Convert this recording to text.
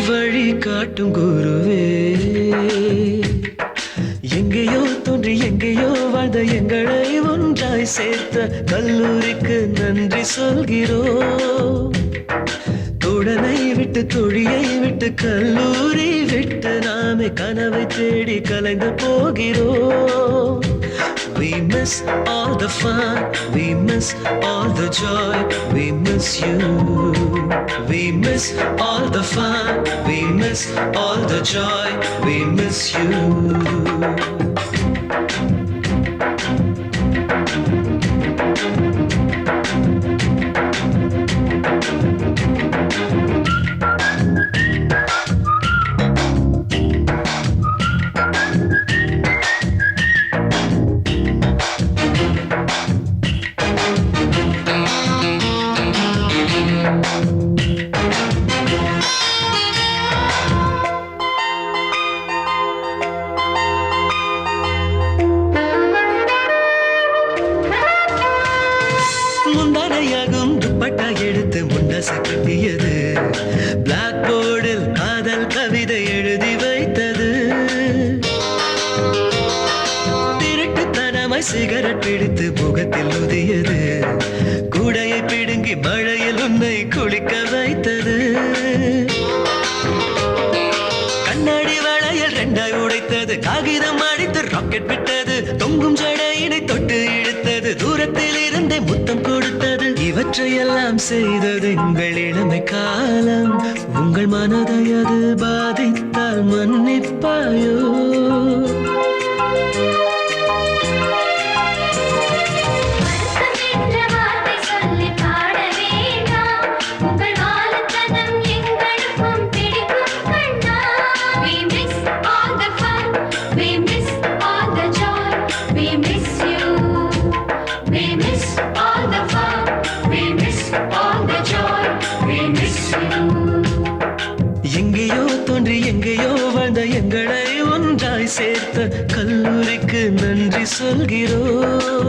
வழி காட்டும் குருவே, எங்கேயோ தோன்றி எங்கேயோ வாழ்ந்த எங்களை ஒன்றாய் சேர்த்த கல்லூரிக்கு நன்றி சொல்கிறோம். தோழனை விட்டு தொழியை விட்டு கல்லூரி விட்டு நாமே கனவை தேடி கலைந்து போகிறோம். We miss all the fun, we miss all the joy, we miss you. We miss all the fun, we miss all the joy, we miss you. முந்தானையாகும் dupatta எடுத்து முண்டசை கட்டியது, பிளாக் போர்டில் காதல் கவிதை எழுதி வைத்தது. திருட்டுத்தனமாய் சிகரெட் பிடித்து முகத்தில் உதியது, கூடையை பிடுங்கி மழையில் உன்னை குளிக்க வைத்தது. கண்ணாடி வளையல் ரெண்டாய் உடைத்தது, காகிதம் அடித்து ராக்கெட் விட்டது, தொங்கும் ஜடையினை தொட்டு இழுத்தது, தூரத்தில் இருந்தே முத்தம் கொடுத்தது. இவற்றையெல்லாம் செய்தது எங்கள் இளமை காலம். உங்கள் மனதை அது பாதித்தால் மன்னிப்பாயோ? எங்கேயோ தோன்றி எங்கேயோ வாழ்ந்த எங்களை ஒன்றாய் சேர்த்த கல்லூரிக்கு நன்றி சொல்கிறோம்.